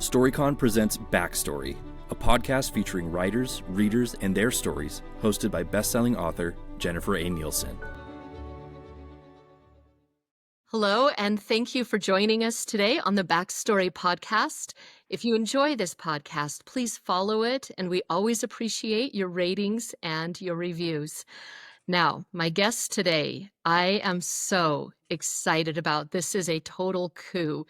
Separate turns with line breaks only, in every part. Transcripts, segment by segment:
StoryCon presents Backstory, a podcast featuring writers, readers, and their stories, hosted by bestselling author Jennifer A. Nielsen.
Hello, and thank you for joining us today on the Backstory podcast. If you enjoy this podcast, please follow it, and we always appreciate your ratings and your reviews. Now, my guest today, I am so excited about. This is a total coup.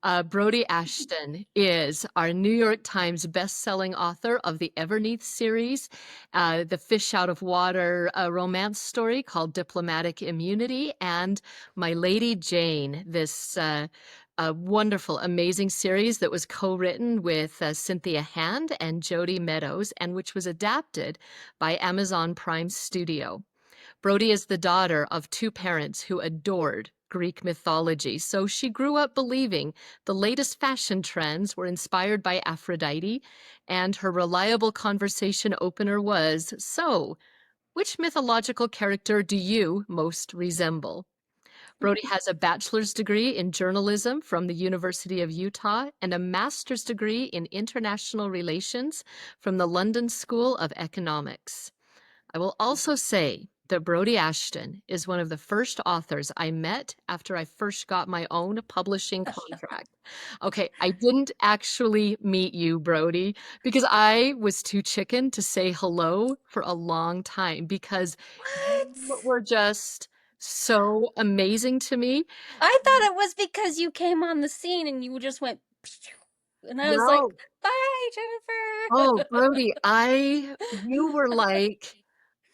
Brodi Ashton is our New York Times bestselling author of the Everneath series, the Fish Out of Water romance story called Diplomatic Immunity, and My Lady Jane, this a wonderful, amazing series that was co-written with Cynthia Hand and Jody Meadows, and which was adapted by Amazon Prime Studio. Brodi is the daughter of two parents who adored Greek mythology, so she grew up believing the latest fashion trends were inspired by Aphrodite, and her reliable conversation opener was, "So, which mythological character do you most resemble?" Brodi has a bachelor's degree in journalism from the University of Utah and a master's degree in international relations from the London School of Economics. I will also say that Brodi Ashton is one of the first authors I met after I first got my own publishing contract. Okay, I didn't actually meet you, Brodi, because I was too chicken to say hello for a long time because you were just so amazing to me.
I thought it was because you came on the scene and you just went, and I was like,
No.
bye, Jennifer.
Oh, Brodi, you were like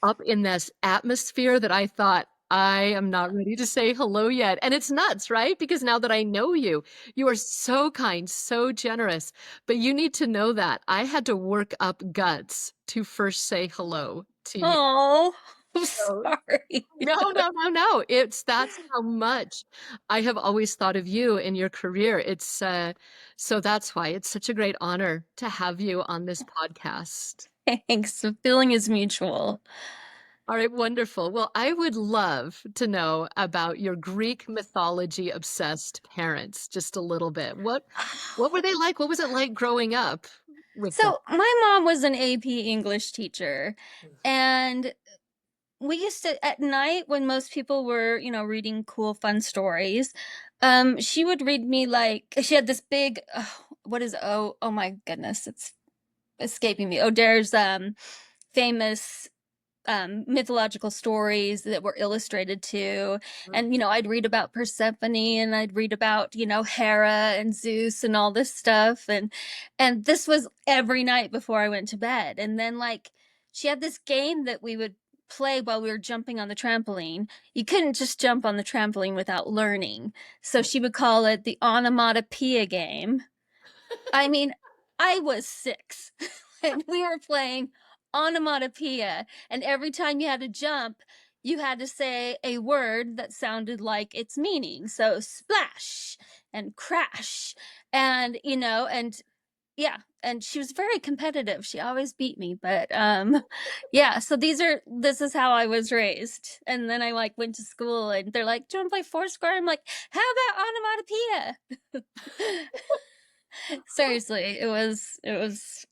up in this atmosphere that I thought, I am not ready to say hello yet. And it's nuts, right? Because now that I know you, you are so kind, so generous. But you need to know that I had to work up guts to first say hello to you.
Oh, I'm
So,
sorry.
no. That's how much I have always thought of you in your career. So that's why it's such a great honor to have you on this podcast.
Thanks. The feeling is mutual.
All right, wonderful. Well, I would love to know about your Greek mythology obsessed parents just a little bit. What were they like? What was it like growing up with them?
So my mom was an AP English teacher, and we used to, at night when most people were, reading cool, fun stories, she would read me she had this big, oh my goodness, it's escaping me. There's famous mythological stories that were illustrated too. And, I'd read about Persephone and I'd read about, Hera and Zeus and all this stuff. And this was every night before I went to bed. And then she had this game that we would play while we were jumping on the trampoline. You couldn't just jump on the trampoline without learning. So she would call it the onomatopoeia game. I mean, I was 6 and we were playing onomatopoeia, and every time you had to jump, you had to say a word that sounded like its meaning. So splash and crash, and yeah, and she was very competitive. She always beat me, but yeah, so this is how I was raised. And then I went to school and they're like, "Do you want to play Foursquare?" I'm like, "How about onomatopoeia?" Seriously, it was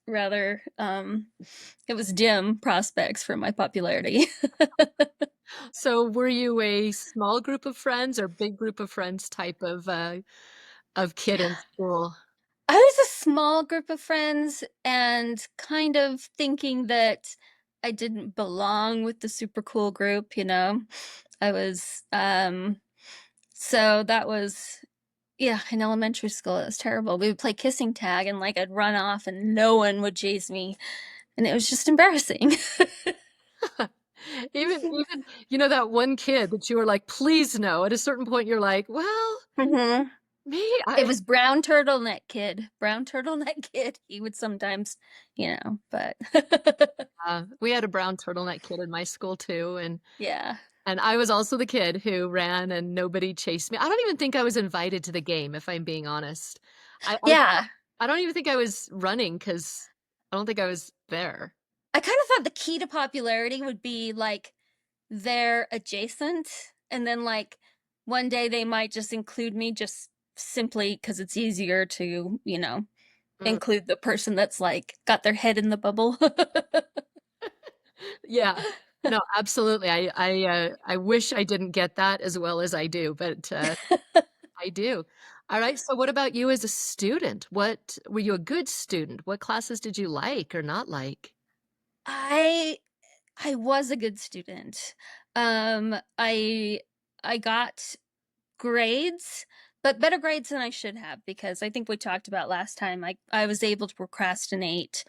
rather it was dim prospects for my popularity.
So were you a small group of friends or big group of friends type of kid in school?
I was a small group of friends and kind of thinking that I didn't belong with the super cool group, I was so that was, yeah, in elementary school it was terrible. We would play kissing tag and I'd run off and no one would chase me, and it was just embarrassing.
Even that one kid that you were like, please no. At a certain point, you're like, well,
Mm-hmm.
me,
It was brown turtleneck kid. Brown turtleneck kid. He would sometimes, but
we had a brown turtleneck kid in my school too, and
yeah.
I was also the kid who ran and nobody chased me. I don't even think I was invited to the game, if I'm being honest.
Yeah.
I don't even think I was running because I don't think I was there.
I kind of thought the key to popularity would be they're adjacent, and then one day they might just include me just simply because it's easier to,
Mm.
include the person that's like got their head in the bubble.
Yeah. No, absolutely. I wish I didn't get that as well as I do, but I do. All right. So what about you as a student? What were you a good student? What classes did you like or not like?
I I was a good student. I got grades, but better grades than I should have because I think we talked about last time, I was able to procrastinate,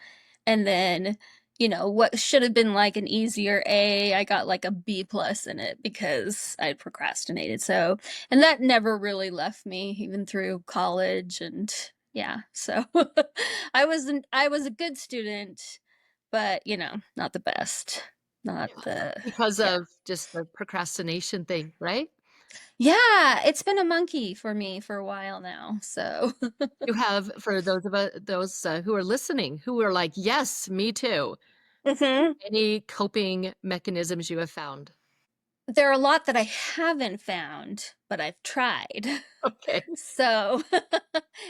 and then, what should have been, like, an easier A, I got, like, a B plus in it because I procrastinated, so and that never really left me even through college and yeah, so I was a good student, but, not the best. Not
Yeah.
the
Because
yeah.
of just the procrastination thing, right?
Yeah, it's been a monkey for me for a while now, so
You have for those who are listening who are like, yes, me too.
Mhm.
Any coping mechanisms you have found?
There are a lot that I haven't found, but I've tried.
Okay.
So,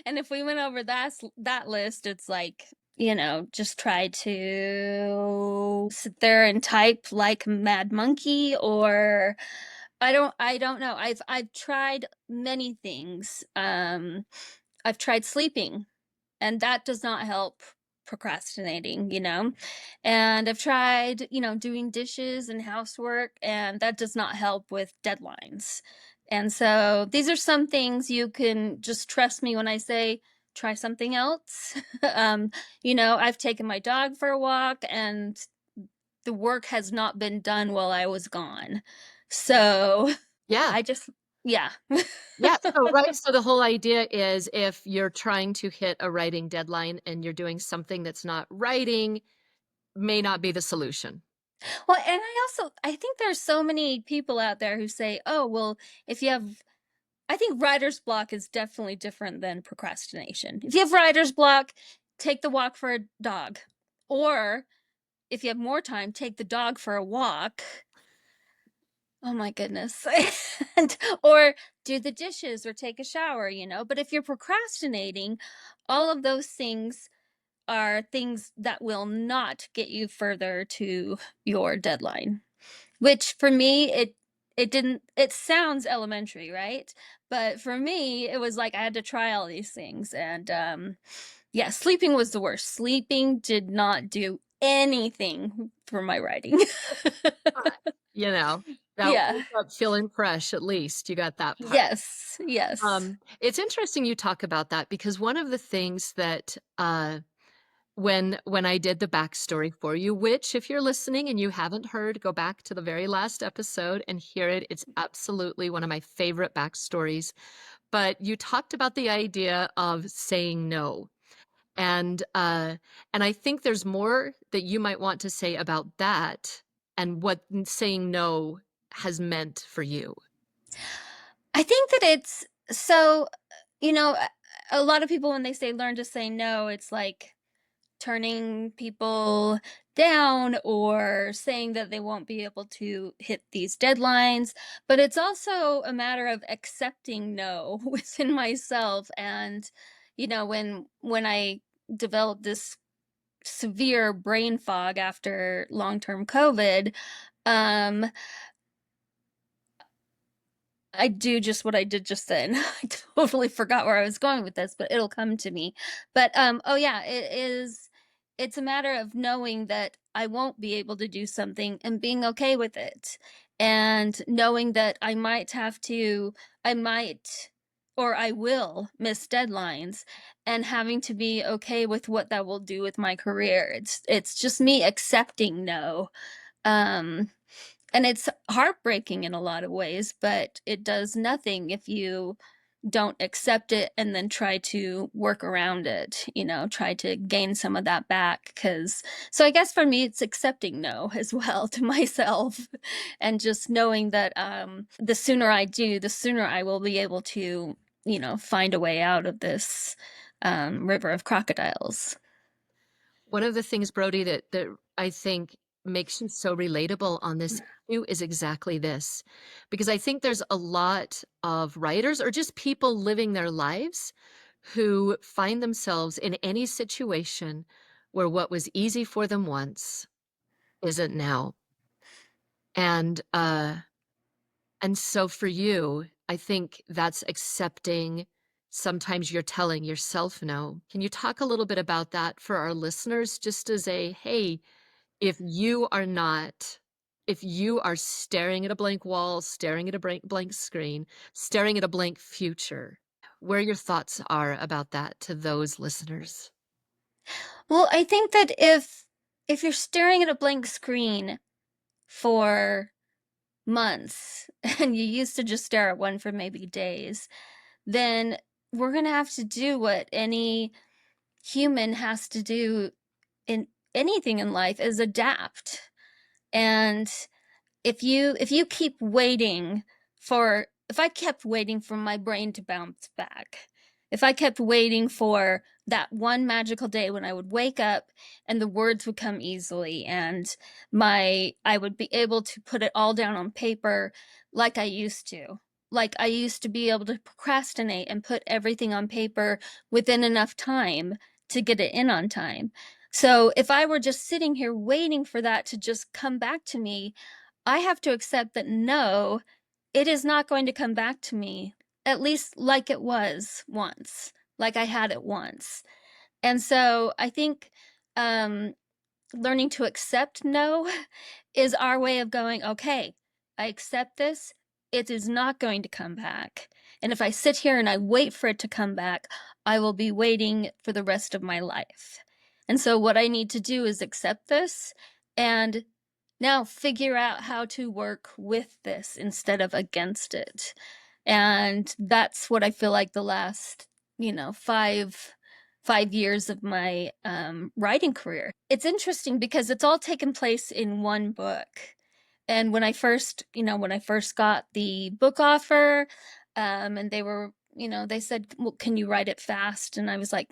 and if we went over that list, it's like, just try to sit there and type like mad monkey or I don't know. I've tried many things. I've tried sleeping and that does not help procrastinating. And I've tried, doing dishes and housework, and that does not help with deadlines. And so these are some things you can just trust me when I say try something else. I've taken my dog for a walk, and the work has not been done while I was gone. So
Yeah.
I just, yeah.
Yeah. So, right. So the whole idea is if you're trying to hit a writing deadline and you're doing something that's not writing, may not be the solution.
Well, and I think there's so many people out there who say, "Oh, well, if you have I think writer's block is definitely different than procrastination. If you have writer's block, take the walk for a dog. Or if you have more time, take the dog for a walk. Oh my goodness. and or do the dishes or take a shower. But if you're procrastinating, all of those things are things that will not get you further to your deadline. Which for me, it sounds elementary, right? But for me, it was like I had to try all these things and, yeah, sleeping was the worst. Sleeping did not do anything for my writing.
You know, that
Yeah.
wake up feeling fresh, at least you got that part.
Yes, yes.
It's interesting you talk about that because one of the things that when I did the backstory for you, which if you're listening and you haven't heard, go back to the very last episode and hear it. It's absolutely one of my favorite backstories. But you talked about the idea of saying no. And I think there's more that you might want to say about that and what saying no has meant for you.
I think that it's so, you know, a a lot of people when they say learn to say no, it's like turning people down or saying that they won't be able to hit these deadlines, but it's also a matter of accepting no within myself. And when I developed this severe brain fog after long-term COVID, um I do just what I did just then. I totally forgot where I was going with this, but it'll come to me. But oh yeah, it's a matter of knowing that I won't be able to do something and being okay with it. And knowing that I might or I will miss deadlines and having to be okay with what that will do with my career. It's just me accepting no. Um and it's heartbreaking in a lot of ways, but it does nothing if you don't accept it and then try to work around it, try to gain some of that back. So I guess for me, it's accepting no as well to myself and just knowing that the sooner I do, the sooner I will be able to, find a way out of this river of crocodiles.
One of the things, Brody, that I think makes you so relatable on this issue is exactly this. Because I think there's a lot of writers or just people living their lives who find themselves in any situation where what was easy for them once isn't now. And so for you, I think that's accepting sometimes you're telling yourself no. Can you talk a little bit about that for our listeners, just as a, hey, if you are not, if you are staring at a blank wall, staring at a blank screen, staring at a blank future, where your thoughts are about that to those listeners?
Well, I think that if you're staring at a blank screen for months and you used to just stare at one for maybe days, then we're going to have to do what any human has to do in anything in life, is adapt. And if you keep waiting for if I kept waiting for my brain to bounce back, if I kept waiting for that one magical day when I would wake up and the words would come easily and I would be able to put it all down on paper like I used to. Like I used to be able to procrastinate and put everything on paper within enough time to get it in on time. So if I were just sitting here waiting for that to just come back to me, I have to accept that no, it is not going to come back to me, at least like it was once, like I had it once. And so I think um, learning to accept no is our way of going, okay, I accept this. It is not going to come back. And if I sit here and I wait for it to come back, I will be waiting for the rest of my life. And so what I need to do is accept this and now figure out how to work with this instead of against it. And that's what I feel like the last, 5 years of my writing career. It's interesting because it's all taken place in one book. And when I first got the book offer, and they said, well, can you write it fast? And I was like,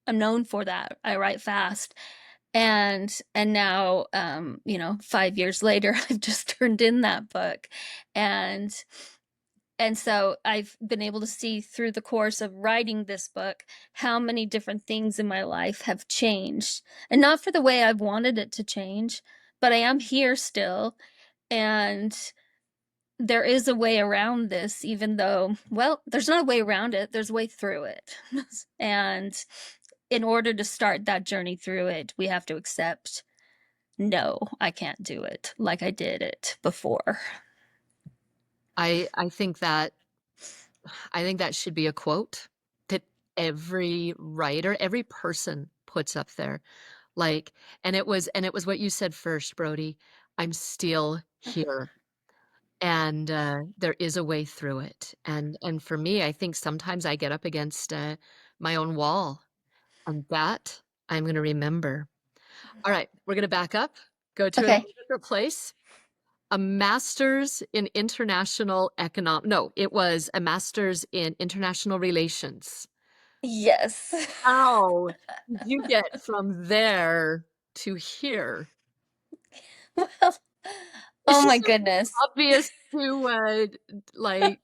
I'm known for that. I write fast. And now 5 years later, I've just turned in that book. And so I've been able to see through the course of writing this book how many different things in my life have changed, and not for the way I've wanted it to change, but I am here still. And there is a way around this, even though, well, there's not a way around it, there's a way through it. And in order to start that journey through it, we have to accept, no, I can't do it like I did it before.
I think that should be a quote that every writer, every person puts up there. Like, and it was what you said first, Brodi. I'm still here. And there is a way through it. And for me, I think sometimes I get up against my own wall, and that I'm going to remember. All right, we're going to back up, go to
Okay.
another different place. A master's in international no, it was a master's in international relations.
Yes.
How did you get from there to here?
Well,
It's
oh my
just so
goodness.
obvious to like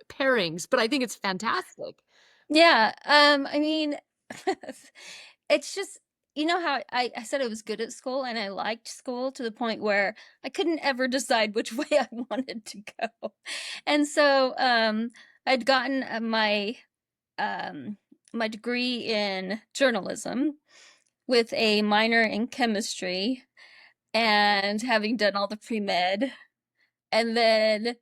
pairings, but I think it's fantastic.
Yeah. I mean, it's just, how I said I was good at school and I liked school to the point where I couldn't ever decide which way I wanted to go. And so I'd gotten my degree in journalism with a minor in chemistry and having done all the pre-med. And then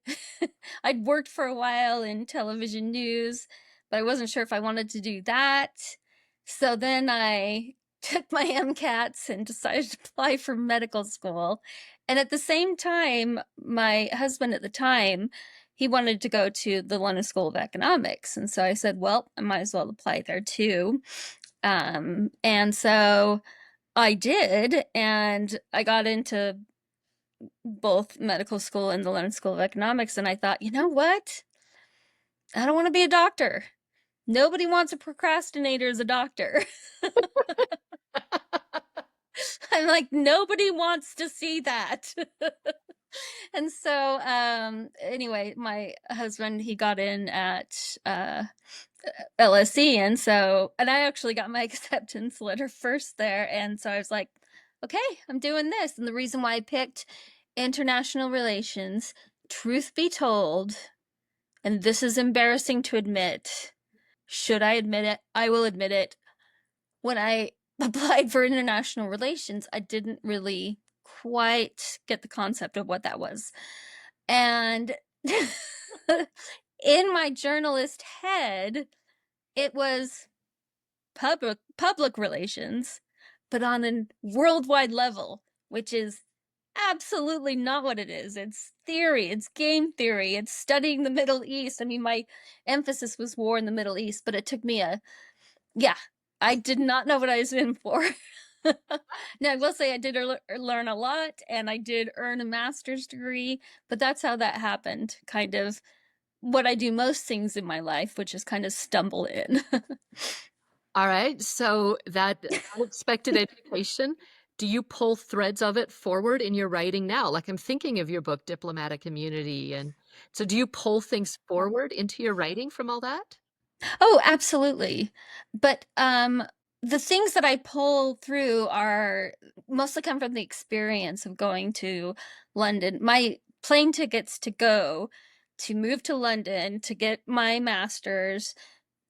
I'd worked for a while in television news, but I wasn't sure if I wanted to do that. So then I took my MCATs and decided to apply for medical school. And at the same time, my husband at the time, he wanted to go to the London School of Economics. And so I said, well, I might as well apply there too. And so I did, and I got into both medical school and the London School of Economics. And I thought, you know what? I don't want to be a doctor. Nobody wants a procrastinator as a doctor. I'm like, nobody wants to see that. And so anyway, my husband, he got in at LSE. And I actually got my acceptance letter first there. And so I was like, okay, I'm doing this. And the reason why I picked international relations, truth be told, and this is embarrassing to admit, should I admit it? I will admit it. When I applied for international relations, I didn't really quite get the concept of what that was. And in my journalist head, it was public relations, but on a worldwide level, which is absolutely not what it is. It's theory, it's game theory, it's studying the Middle East. I mean, my emphasis was war in the Middle East, but it took me yeah, I did not know what I was in for. Now, I will say I did learn a lot, and I did earn a master's degree, but that's how that happened. Kind of what I do most things in my life, which is kind of stumble in.
All right. So that unexpected education, do you pull threads of it forward in your writing now? Like I'm thinking of your book, Diplomatic Immunity. And so do you pull things forward into your writing from all that?
Oh, absolutely. But the things that I pull through are mostly come from the experience of going to London. My plane tickets to move to London to get my master's,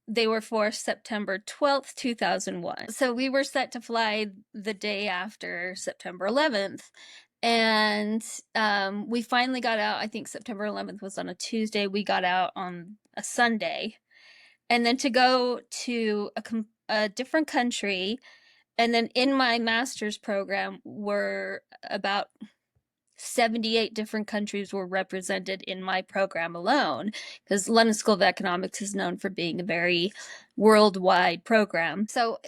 they were for September 12th, 2001. So we were set to fly the day after September 11th. And we finally got out. I think September 11th was on a Tuesday. We got out on a Sunday. And then to go to a different country. And then in my master's program were about 78 different countries were represented in my program alone, because London School of Economics is known for being a very worldwide program. So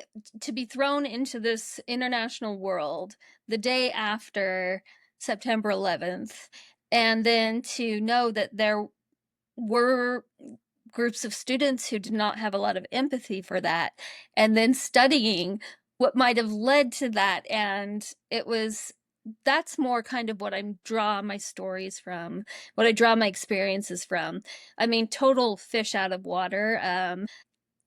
to be thrown into this international world the day after September 11th, and then to know that there were groups of students who did not have a lot of empathy for that, and then studying what might have led to that. And that's more kind of what I draw my stories from, what I draw my experiences from. I mean, total fish out of water. And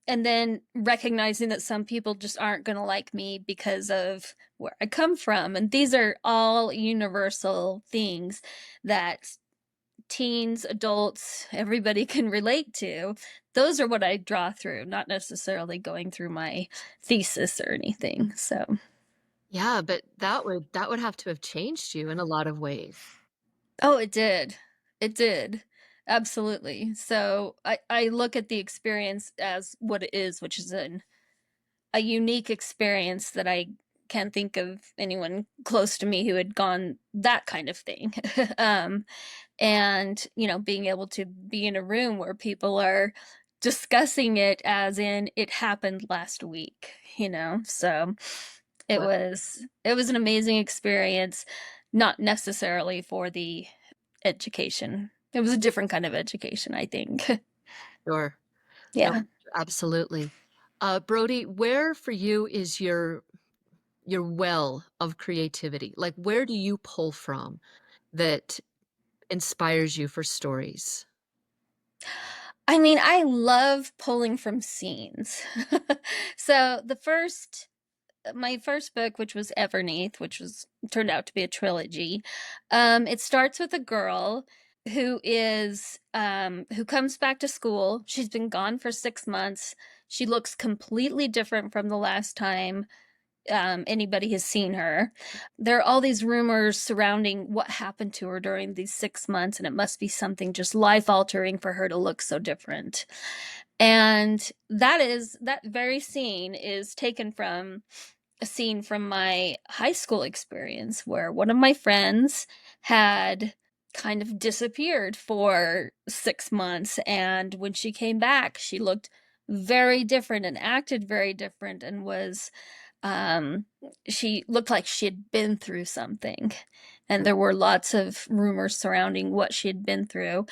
then recognizing that some people just aren't going to like me because of where I come from. And these are all universal things that teens, adults, everybody can relate to. Those are what I draw through, not necessarily going through my thesis or anything. So,
Yeah, but that would have to have changed you in a lot of ways.
oh, it did. It did. Absolutely. So I look at the experience as what it is, which is a unique experience that I can't think of anyone close to me who had gone that kind of thing. And being able to be in a room where people are discussing it as in it happened last week. So it was an amazing experience, not necessarily for the education. It was a different kind of education, I think.
Sure. No,
Yeah.
absolutely. Brody, where for you is your well of creativity? Like where do you pull from that inspires you for stories?
I mean, I love pulling from scenes. So my first book, which was Everneath, which was turned out to be a trilogy, it starts with a girl who comes back to school. She's been gone for 6 months. She looks completely different from the last time anybody has seen her. There are all these rumors surrounding what happened to her during these 6 months, and it must be something just life altering for her to look so different. And that very scene is taken from a scene from my high school experience where one of my friends had kind of disappeared for 6 months. And when she came back, she looked very different and acted very different, and um, she looked like she had been through something. And there were lots of rumors surrounding what she had been through.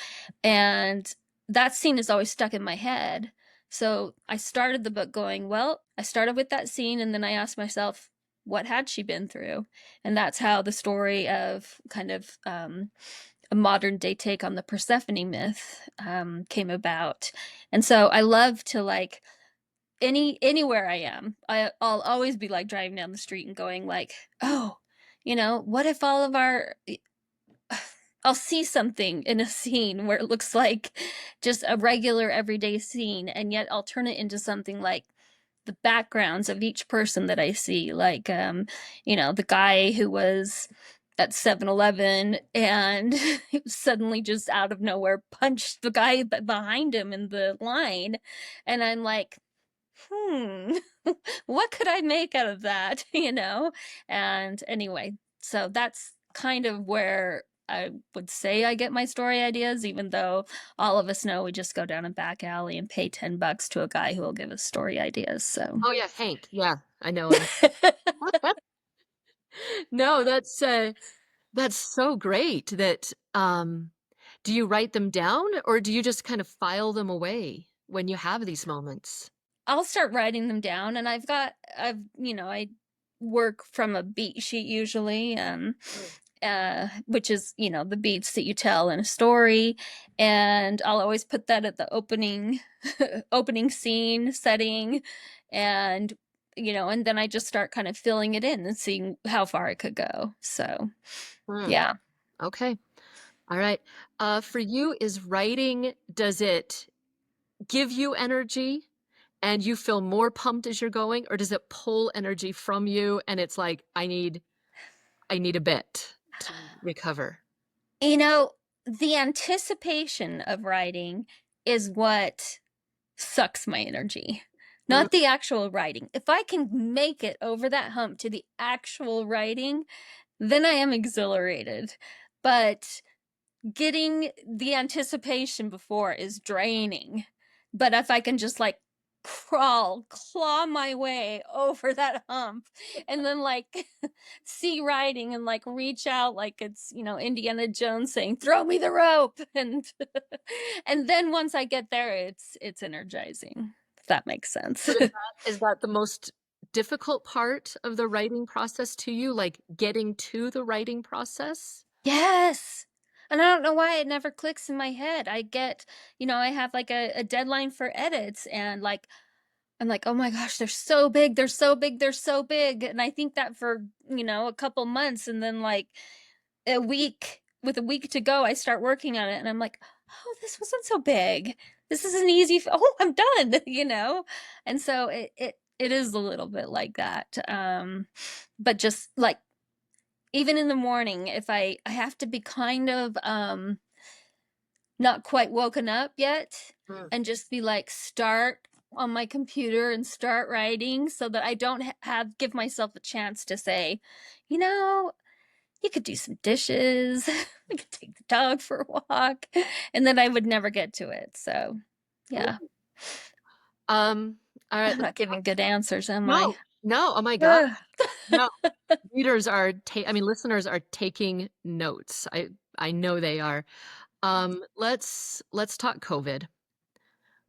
And that scene is always stuck in my head. So I started the book going, well, I started with that scene, and then I asked myself, what had she been through? And that's how the story of kind of a modern day take on the Persephone myth came about. And so I love to like anywhere I am, I'll always be like driving down the street and going like, oh, what if all of our I'll see something in a scene where it looks like just a regular everyday scene, and yet I'll turn it into something like the backgrounds of each person that I see, like the guy who was at 7-Eleven and suddenly just out of nowhere punched the guy behind him in the line, and I'm like, what could I make out of that? And anyway, so that's kind of where I would say I get my story ideas, even though all of us know we just go down a back alley and pay $10 to a guy who will give us story ideas. So
Oh yeah, Hank. Yeah, I know him. No, that's so great that do you write them down or do you just kind of file them away when you have these moments?
I'll start writing them down, and I work from a beat sheet usually, which is, the beats that you tell in a story. And I'll always put that at the opening, opening scene setting. And, and then I just start kind of filling it in and seeing how far it could go. So,
Hmm.
yeah.
Okay. All right. For you, does it give you energy and you feel more pumped as you're going, or does it pull energy from you and it's like, I need a bit to recover?
The anticipation of writing is what sucks my energy,
Mm,
not the actual writing. If I can make it over that hump to the actual writing, then I am exhilarated. But getting the anticipation before is draining. But if I can just like claw my way over that hump and then like see writing and like reach out like it's, Indiana Jones saying, throw me the rope. And and then once I get there, it's energizing, if that makes sense.
but is that the most difficult part of the writing process to you, like getting to the writing process?
Yes. And I don't know why it never clicks in my head. I have like a deadline for edits, and like I'm like, oh my gosh, they're so big, they're so big, they're so big. And I think that for, a couple months, and then like with a week to go, I start working on it and I'm like, oh, this wasn't so big. This is an easy, oh, I'm done, And so it is a little bit like that. But just like even in the morning, if I have to be kind of not quite woken up yet,
Mm.
and just be like, start on my computer and start writing, so that I don't give myself a chance to say, you know, you could do some dishes, we could take the dog for a walk, and then I would never get to it. So yeah.
Um, all right.
I'm not giving good answers, am I?
No, no. Oh my God. No. Listeners are taking notes. I know they are. Let's talk COVID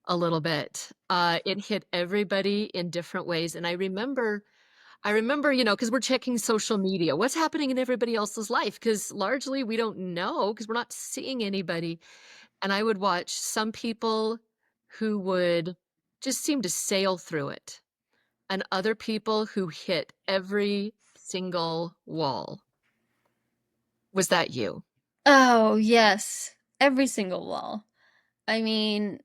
a little bit. It hit everybody in different ways, and I remember, because we're checking social media, what's happening in everybody else's life, because largely we don't know because we're not seeing anybody. And I would watch some people who would just seem to sail through it, and other people who hit every single wall. Was that you?
Oh, yes. Every single wall. I mean,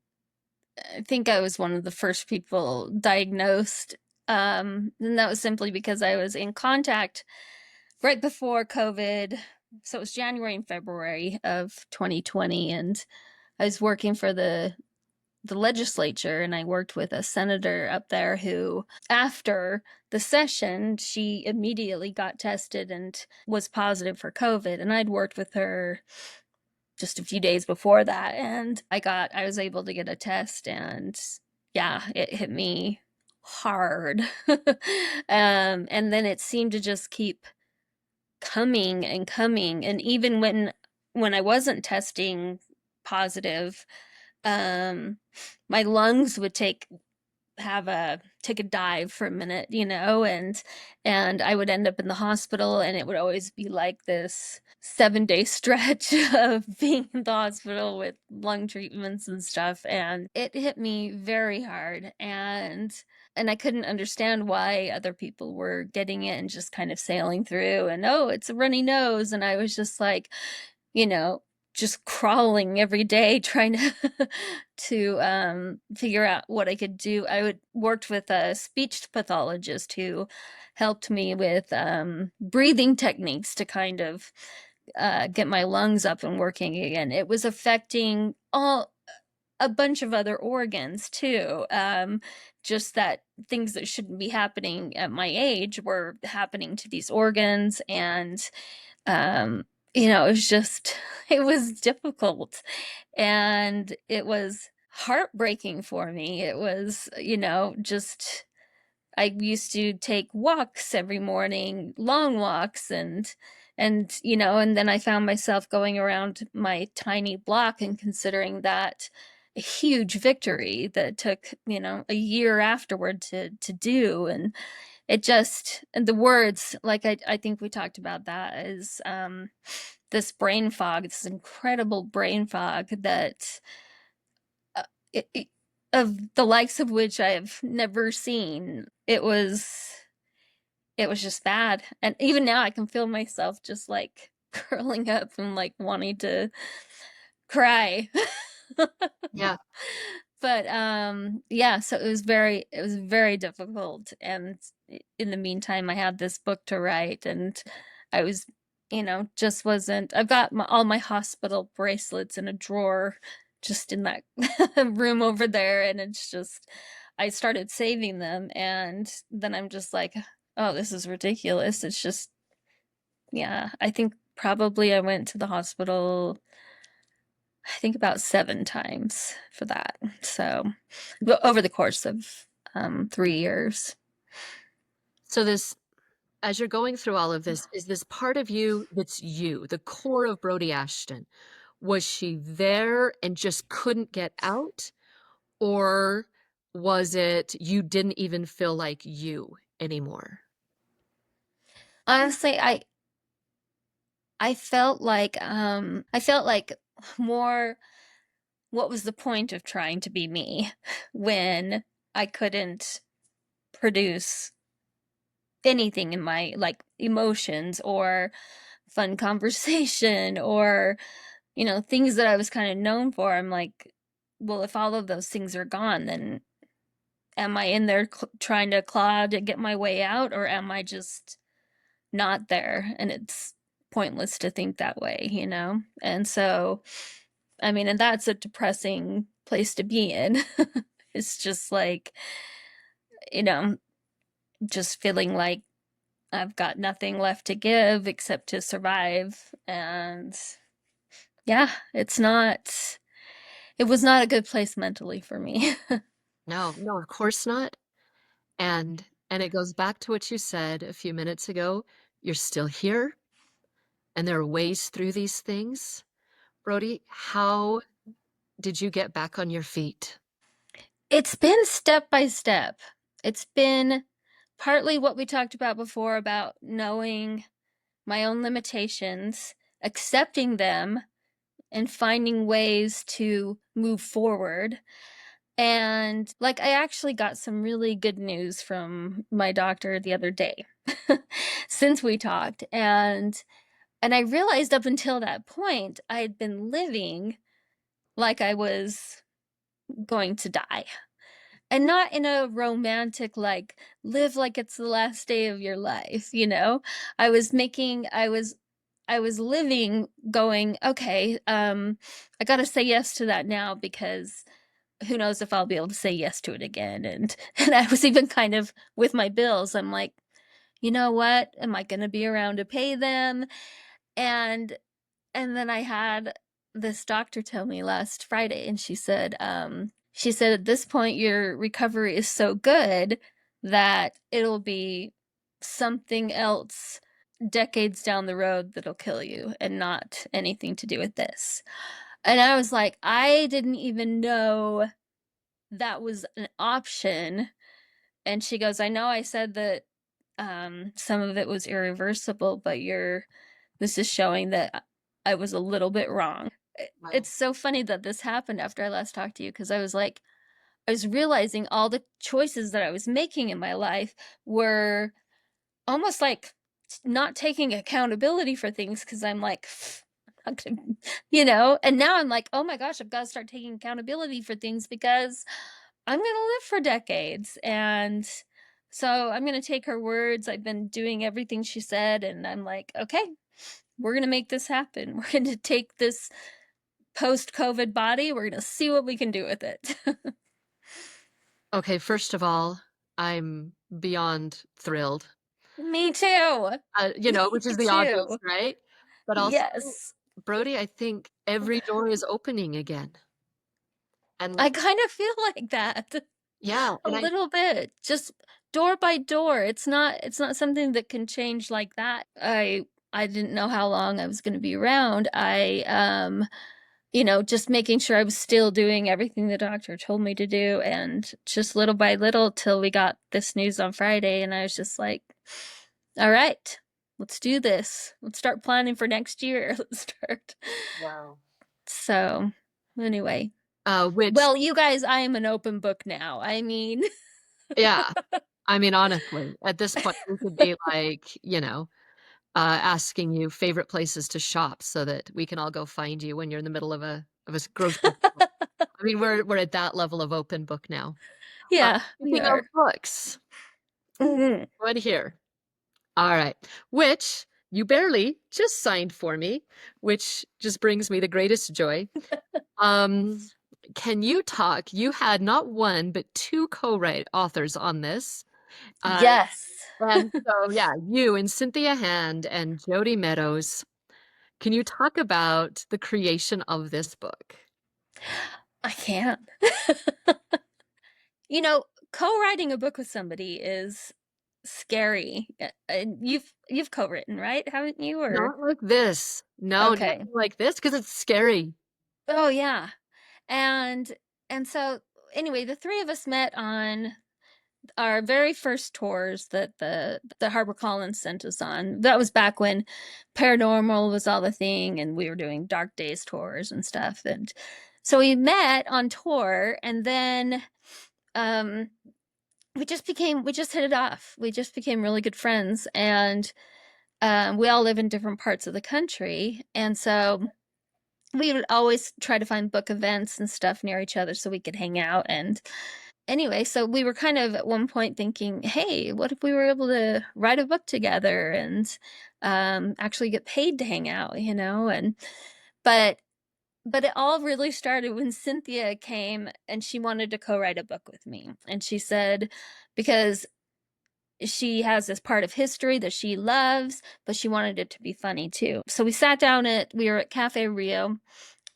I think I was one of the first people diagnosed. And that was simply because I was in contact right before COVID. So it was January and February of 2020. And I was working for the legislature, and I worked with a senator up there who, after the session, she immediately got tested and was positive for COVID. And I'd worked with her just a few days before that, and I was able to get a test, and yeah, it hit me hard. And then it seemed to just keep coming and coming, and even when I wasn't testing positive, my lungs would take take a dive for a minute, and I would end up in the hospital, and it would always be like this 7-day stretch of being in the hospital with lung treatments and stuff, and it hit me very hard, and I couldn't understand why other people were getting it and just kind of sailing through, and, "Oh, it's a runny nose," and I was just like, you know, just crawling every day trying to figure out what I could do. I would worked with a speech pathologist who helped me with breathing techniques to kind of get my lungs up and working again. It was affecting all a bunch of other organs too. Just that things that shouldn't be happening at my age were happening to these organs, and um, it was just it was difficult, and it was heartbreaking for me. It was, just I used to take walks every morning, long walks, and then I found myself going around my tiny block and considering that a huge victory that took, a year afterward to do. And and the words, like I think we talked about that, is this brain fog, this incredible brain fog that uh, of the likes of which I have never seen. It was just bad. And even now I can feel myself just like curling up and like wanting to cry.
Yeah.
But yeah, so it was very difficult, and in the meantime I had this book to write, and I was just wasn't I've got all my hospital bracelets in a drawer just in that room over there, and it's just I started saving them, and then I'm just like, oh, this is ridiculous. It's just, yeah, I think probably I went to the hospital, I think about 7 times for that. So, but over the course of 3 years.
So as you're going through all of this, is this part of you that's you, the core of Brodi Ashton? Was she there and just couldn't get out? Or was it you didn't even feel like you anymore?
Honestly, I felt like more, what was the point of trying to be me when I couldn't produce anything in my like emotions or fun conversation or things that I was kind of known for. I'm like, well, if all of those things are gone, then am I in there trying to claw to get my way out, or am I just not there? And it's pointless to think that way. And so, I mean, and that's a depressing place to be in. It's just like, you know, just feeling like I've got nothing left to give except to survive. And yeah, it was not a good place mentally for me.
No, no, of course not. And it goes back to what you said a few minutes ago. You're still here, and there are ways through these things. Brodi, how did you get back on your feet?
It's been step by step. It's been partly what we talked about before about knowing my own limitations, accepting them, and finding ways to move forward. And like, I actually got some really good news from my doctor the other day since we talked. And I realized up until that point, I had been living like I was going to die. And not in a romantic, like, live like it's the last day of your life. I was making, I was living going, okay, I gotta say yes to that now because who knows if I'll be able to say yes to it again. And and I was even kind of with my bills, I'm like, you know what? Am I gonna be around to pay them? And and then I had this doctor tell me last Friday, and she said, at this point, your recovery is so good that it'll be something else decades down the road that'll kill you and not anything to do with this. And I was like, I didn't even know that was an option. And she goes, I know I said that some of it was irreversible, but this is showing that I was a little bit wrong.
Wow.
It's so funny that this happened after I last talked to you, because I was realizing all the choices that I was making in my life were almost like not taking accountability for things, because I'm like, I'm not gonna, and now I'm like, oh my gosh, I've got to start taking accountability for things, because I'm gonna live for decades. And so I'm gonna take her words. I've been doing everything she said, and I'm like, okay, we're gonna make this happen. We're gonna take this post-COVID body, we're gonna see what we can do with it.
Okay, first of all, I'm beyond thrilled.
Me too.
Which is
Me
the obvious,
too.
right? But also,
Yes.
Brody, I think every door is opening again. And
I kind of feel like that.
yeah,
A little bit. Just door by door. It's not something that can change like that. I didn't know how long I was going to be around. Just making sure I was still doing everything the doctor told me to do, and just little by little till we got this news on Friday, and I was just like, all right, let's do this. Let's start planning for next year. Let's start.
wow.
So, anyway.
Which,
Well, you guys, I am an open book now. I mean,
yeah, I mean, honestly, at this point, we could be like, asking you favorite places to shop so that we can all go find you when you're in the middle of a grocery store. I mean, we're at that level of open book now.
yeah, we
Speaking of
are.
books,
Mhm.
what here? All right, which you barely just signed for me, which just brings me the greatest joy. Um, can you talk? You had not one, but two co-write authors on this. Uh,
Yes.
and so, yeah, you and Cynthia Hand and Jody Meadows. Can you talk about the creation of this book?
I can't. You know, co-writing a book with somebody is scary. And you've co-written, right? Haven't you? Or
Not like this. No,
okay.
nothing like this because it's scary.
Oh yeah. And so anyway, the three of us met on our very first tours that the HarperCollins sent us on. That was back when paranormal was all the thing, and we were doing Dark Days tours and stuff. And so we met on tour, and then um, we just hit it off. We just became really good friends, and we all live in different parts of the country, and so we would always try to find book events and stuff near each other so we could hang out. And anyway, so we were kind of at one point thinking, hey, what if we were able to write a book together and actually get paid to hang out, And but it all really started when Cynthia came and she wanted to co-write a book with me. And she said, because she has this part of history that she loves, but she wanted it to be funny too. So we were at Cafe Rio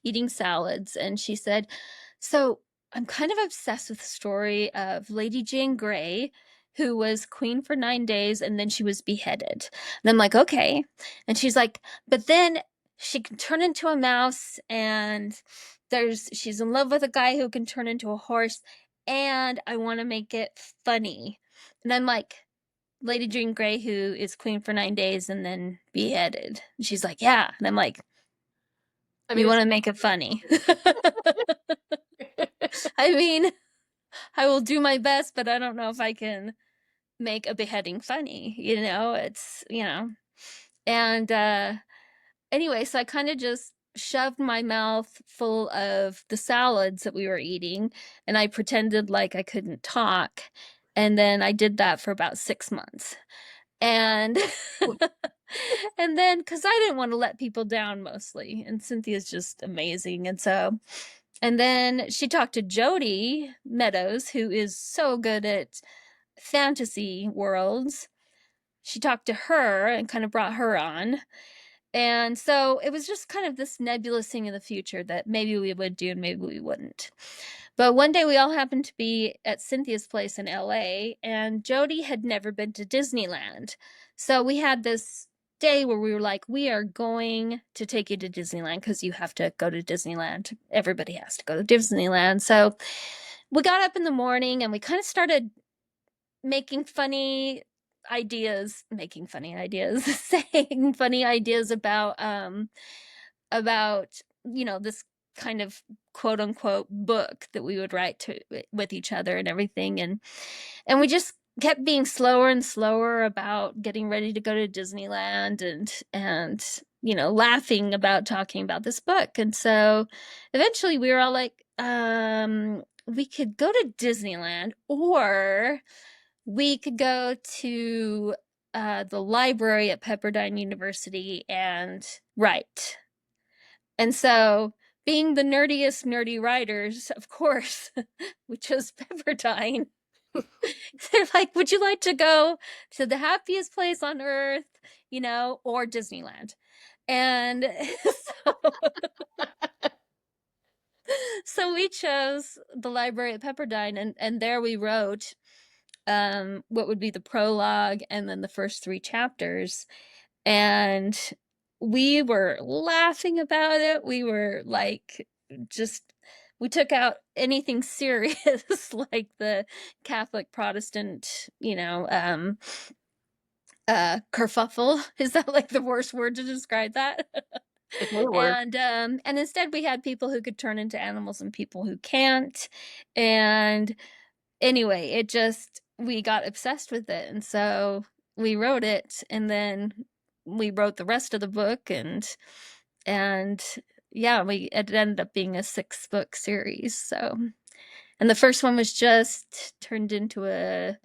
eating salads, and she said, so I'm kind of obsessed with the story of Lady Jane Grey, who was queen for 9 days and then she was beheaded. And I'm like, okay. And she's like, but then she can turn into a mouse, and she's in love with a guy who can turn into a horse, and I want to make it funny. And I'm like, Lady Jane Grey, who is queen for 9 days and then beheaded. And she's like, yeah. And I'm like,
I
you
mean,
want to make it funny. I mean, I will do my best, but I don't know if I can make a beheading funny, and anyway, so I kind of just shoved my mouth full of the salads that we were eating, and I pretended like I couldn't talk, and then I did that for about 6 months. And and then, because I didn't want to let people down mostly, and Cynthia's just amazing. And then she talked to Jody Meadows, who is so good at fantasy worlds. She talked to her and kind of brought her on. And so it was just kind of this nebulous thing in the future that maybe we would do and maybe we wouldn't. But one day we all happened to be at Cynthia's place in LA, and Jody had never been to Disneyland. So we had this day where we were like, we are going to take you to Disneyland because you have to go to Disneyland. Everybody has to go to Disneyland. So we got up in the morning and we kind of started making funny making funny ideas, saying funny ideas about, this kind of quote unquote book that we would write with each other and everything. And we just kept being slower and slower about getting ready to go to Disneyland and laughing about talking about this book. And so eventually we were all like, we could go to Disneyland, or we could go to the library at Pepperdine University and write. And so, being the nerdiest nerdy writers, of course, we chose Pepperdine. They're like, would you like to go to the happiest place on earth, or Disneyland? And so, so we chose the library at Pepperdine, and there we wrote what would be the prologue and then the first 3 chapters. And we were laughing about it. We were like, we took out anything serious, like the Catholic Protestant, kerfuffle. Is that like the worst word to describe that?
It may work.
And instead we had people who could turn into animals and people who can't. And anyway, we got obsessed with it. And so we wrote it, and then we wrote the rest of the book, and yeah, it ended up being a 6-book series. So, and the first one was just turned into a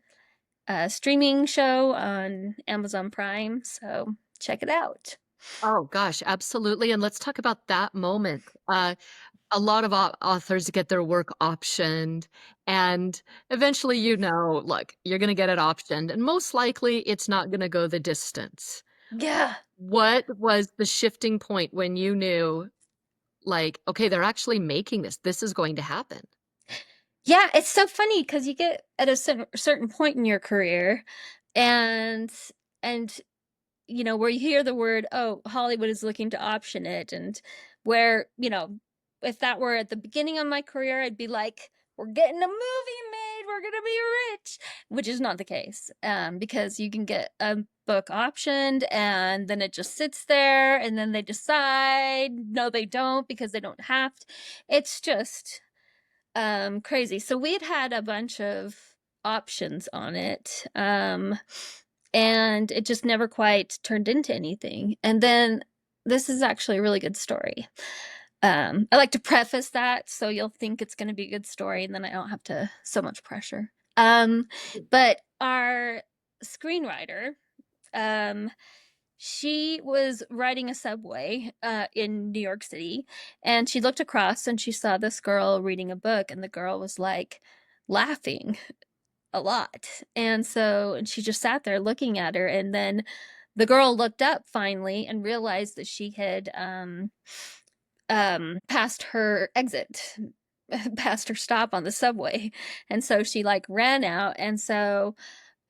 streaming show on Amazon Prime. So check it out.
Oh gosh, absolutely. And let's talk about that moment. A lot of authors get their work optioned, and eventually, look, you're going to get it optioned, and most likely it's not going to go the distance.
Yeah.
What was the shifting point when you knew, like, okay, they're actually making this? This is going to happen.
Yeah, it's so funny because you get at a certain point in your career, and where you hear the word, oh, Hollywood is looking to option it, and where, if that were at the beginning of my career, I'd be like, we're getting a movie made, we're gonna be rich, which is not the case, because you can get a book optioned and then it just sits there, and then they decide, no, they don't, because they don't have to. It's just crazy. So we'd had a bunch of options on it, and it just never quite turned into anything. And then this is actually a really good story. I like to preface that so you'll think it's going to be a good story, and then I don't have so much pressure. But our screenwriter, she was riding a subway in New York City, and she looked across and she saw this girl reading a book, and the girl was like laughing a lot. And she just sat there looking at her, and then the girl looked up finally and realized that she had passed her exit, past her stop on the subway. And so she like ran out, and so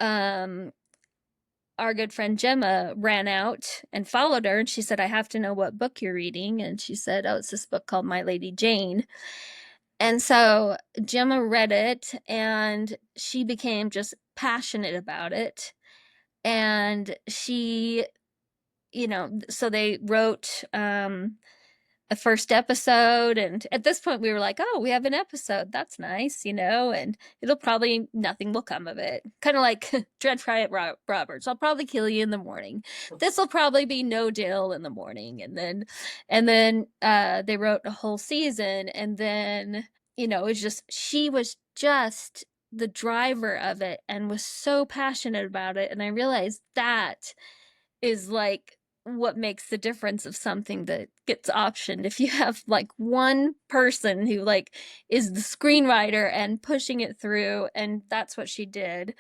our good friend Gemma ran out and followed her, and she said, I have to know what book you're reading. And she said, oh, it's this book called My Lady Jane. And so Gemma read it, and she became just passionate about it. And she, so they wrote a first episode, and at this point we were like, oh, we have an episode, that's nice, and it'll probably, nothing will come of it, kind of like Dread Pirate Roberts, I'll probably kill you in the morning, this will probably be no deal in the morning. And then they wrote a whole season, and then it's just, she was just the driver of it and was so passionate about it. And I realized that is like what makes the difference of something that gets optioned. If you have like one person who like is the screenwriter and pushing it through, and that's what she did.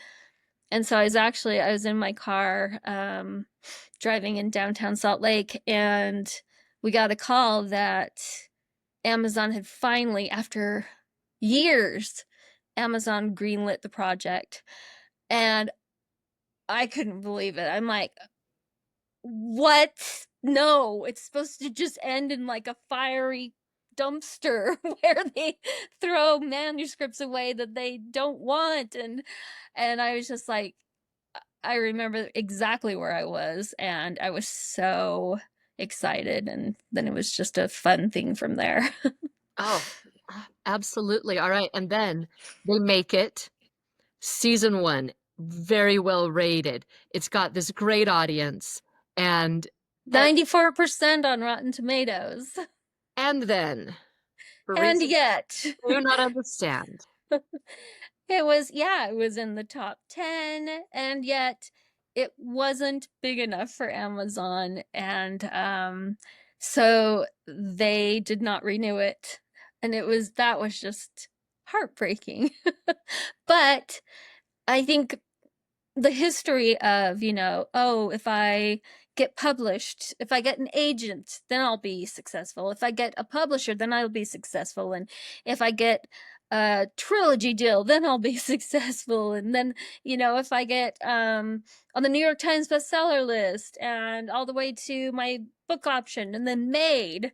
And so I was in my car driving in downtown Salt Lake, and we got a call that Amazon had finally, after years, Amazon greenlit the project. And I couldn't believe it. I'm like, what? No, it's supposed to just end in like a fiery dumpster where they throw manuscripts away that they don't want. And I was just like, I remember exactly where I was, and I was so excited, and then it was just a fun thing from there.
Oh, absolutely. All right. And then they make it. Season 1, very well rated. It's got this great audience. And
94% on Rotten Tomatoes.
then, for
And
reasons
yet,
I do not understand.
it was in the top 10, and yet it wasn't big enough for Amazon. And so they did not renew it. And that was just heartbreaking. But I think the history of, oh, if I get published, if I get an agent, then I'll be successful. If I get a publisher, then I'll be successful. And if I get a trilogy deal, then I'll be successful. And then, if I get on the New York Times bestseller list and all the way to my book option and then made,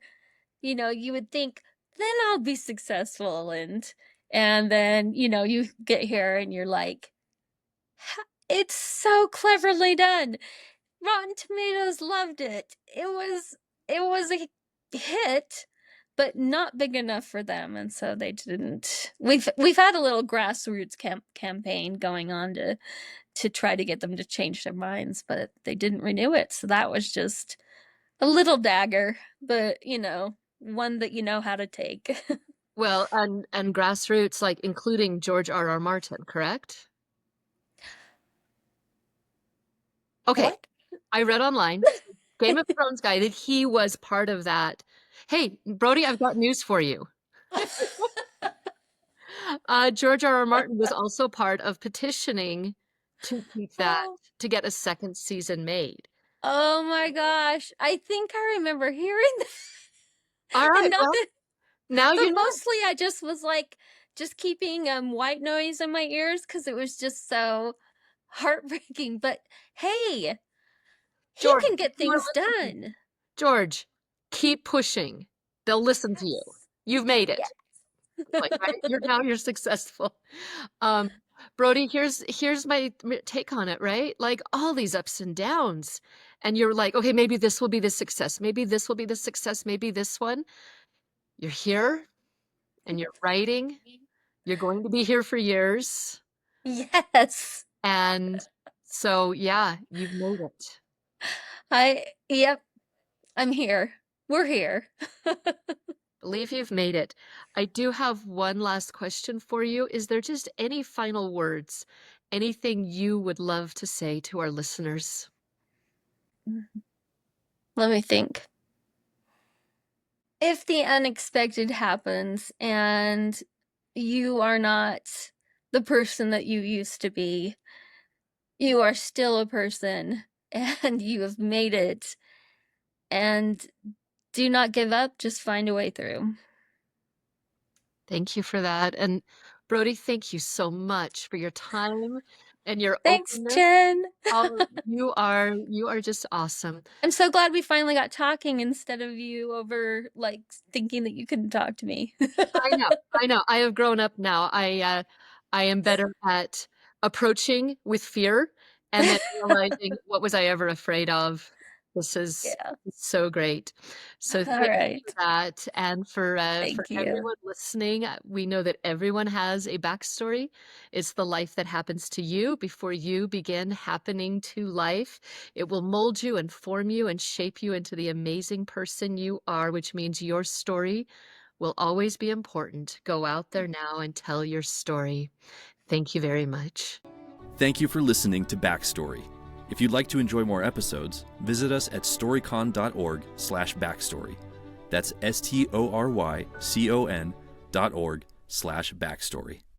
you would think, then I'll be successful. And then, you get here and you're like, it's so cleverly done. Rotten Tomatoes loved it. It was a hit, but not big enough for them, and so they didn't. We've had a little grassroots campaign going on to try to get them to change their minds, but they didn't renew it. So that was just a little dagger, but one that you know how to take.
Well, and grassroots, like including George R.R. Martin, correct? Okay.
What?
I read online, Game of Thrones guy, that he was part of that. Hey, Brody, I've got news for you. George R.R. Martin was also part of petitioning to keep that, to get a second season made.
Oh my gosh. I think I remember hearing that.
All right,
And not
well,
that,
now
but
you know.
mostly I just was like, just keeping white noise in my ears because it was just so heartbreaking. But hey, he
George,
can get
you are
things
listening.
done.
George, keep pushing. They'll listen to you. You've made it.
Yes.
Like, right? You're successful. Brody, here's my take on it, right? Like all these ups and downs. And you're like, okay, maybe this will be the success. Maybe this will be the success. Maybe this one. You're here and you're writing. You're going to be here for years.
Yes.
And so, yeah, you've made it.
Yep, I'm here. We're here.
Believe you've made it. I do have one last question for you. Is there just any final words, anything you would love to say to our listeners?
Let me think. If the unexpected happens and you are not the person that you used to be, you are still a person and you have made it. And do not give up, just find a way through.
Thank you for that. And Brodi, thank you so much for your time and your
Thanks,
openness.
Jen.
Oh, you are just awesome.
I'm so glad we finally got talking instead of you over like thinking that you couldn't talk to me.
I know. I have grown up now. I am better at approaching with fear and then realizing what was I ever afraid of. This is
Yeah.
so great. So
All
thank you
right.
for that. And for
Thank you.
everyone listening, we know that everyone has a backstory. It's the life that happens to you before you begin happening to life. It will mold you and form you and shape you into the amazing person you are, which means your story will always be important. Go out there now and tell your story. Thank you very much.
Thank you for listening to Backstory. If you'd like to enjoy more episodes, visit us at storycon.org/backstory. That's STORYCON.org/backstory.